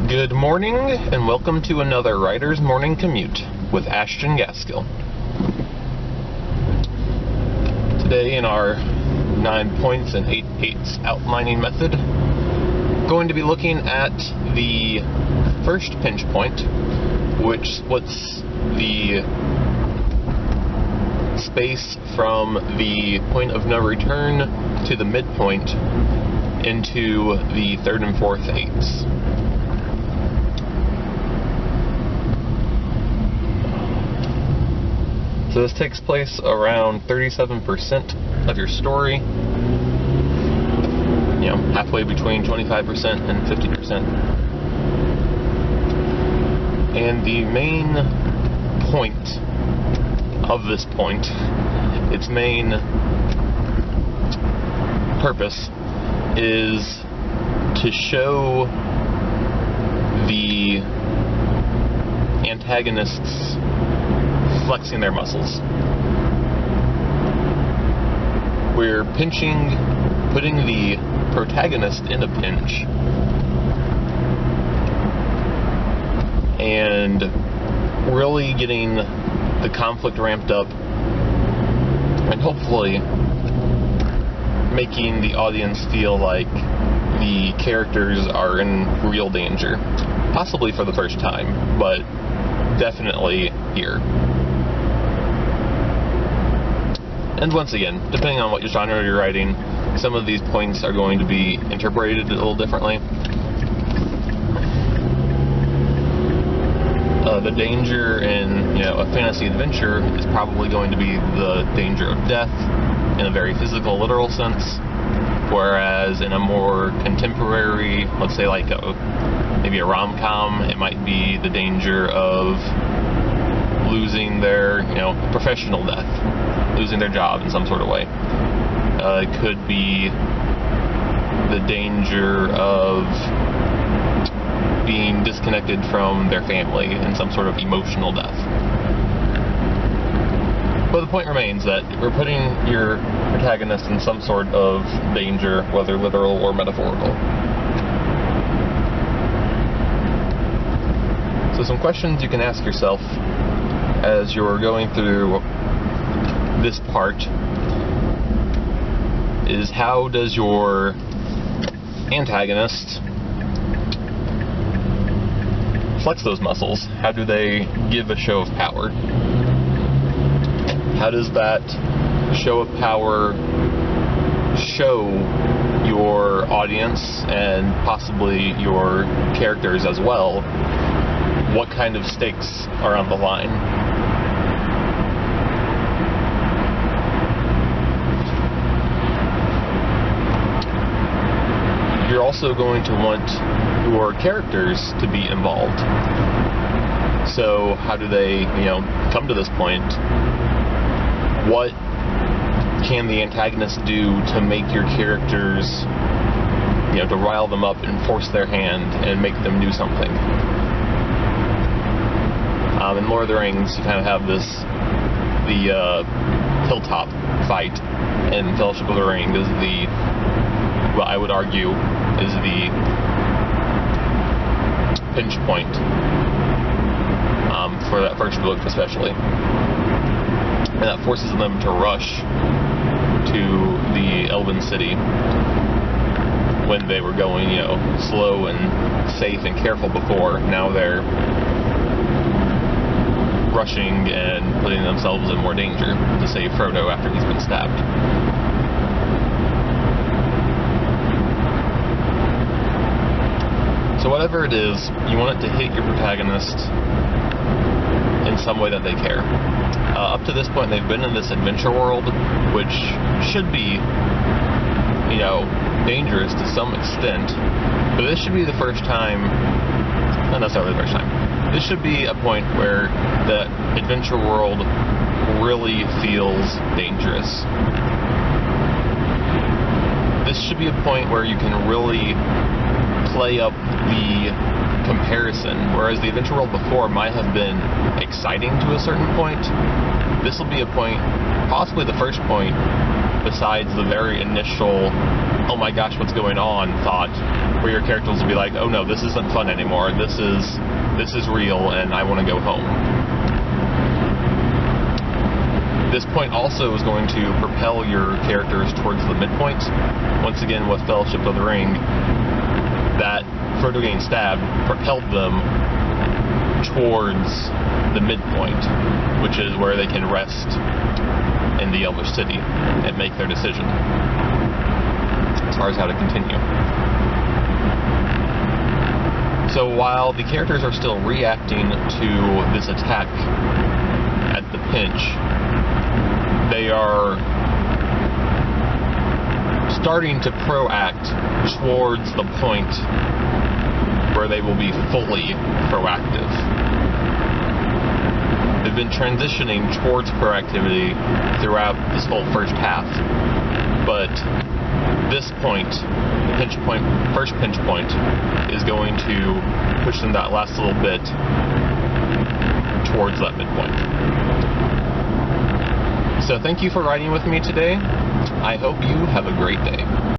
Good morning, and welcome to another Writer's Morning Commute with Ashton Gaskill. Today in our 9 points and 8/8 outlining method, going to be looking at the first pinch point, which splits the space from the point of no return to the midpoint into the third and fourth eighths. So this takes place around 37% of your story, halfway between 25% and 50%. And the main point of this point, its main purpose, is to show the antagonists flexing their muscles. We're pinching, putting the protagonist in a pinch, and really getting the conflict ramped up, and hopefully making the audience feel like the characters are in real danger. Possibly for the first time, but definitely here. And once again, depending on what genre you're writing, some of these points are going to be interpreted a little differently. The danger in a fantasy adventure is probably going to be the danger of death in a very physical, literal sense, whereas in a more contemporary, let's say like maybe a rom-com, it might be the danger of losing their professional death, losing their job in some sort of way. It could be the danger of being disconnected from their family in some sort of emotional death. But the point remains that we're putting your protagonist in some sort of danger, whether literal or metaphorical. So some questions you can ask yourself as you're going through this part is, how does your antagonist flex those muscles? How do they give a show of power? How does that show of power show your audience, and possibly your characters as well, what kind of stakes are on the line? You're also going to want your characters to be involved. So how do they, come to this point? What can the antagonist do to make your characters, to rile them up and force their hand and make them do something? In Lord of the Rings, you kind of have the hilltop fight, and Fellowship of the Ring is what I would argue is the pinch point for that first book especially. And that forces them to rush to the Elven city when they were going, slow and safe and careful before. Now they're rushing and putting themselves in more danger to save Frodo after he's been stabbed. So whatever it is, you want it to hit your protagonist in some way that they care. Up to this point, they've been in this adventure world, which should be, dangerous to some extent, but this should be the first time, not necessarily the first time, this should be a point where the adventure world really feels dangerous. This should be a point where you can really play up the comparison. Whereas the adventure world before might have been exciting to a certain point, this will be a point, possibly the first point, besides the very initial, oh my gosh, what's going on, thought, where your characters will be like, oh no, this isn't fun anymore, this is real, and I want to go home. This point also is going to propel your characters towards the midpoint. Once again, with Fellowship of the Ring, that Frodo getting stabbed propelled them towards the midpoint, which is where they can rest in the Elvish city and make their decision as far as how to continue. So while the characters are still reacting to this attack at the pinch, they are starting to proact towards the point where they will be fully proactive. They've been transitioning towards proactivity throughout this whole first half, but this point, the first pinch point, is going to push them that last little bit towards that midpoint. So thank you for riding with me today. I hope you have a great day.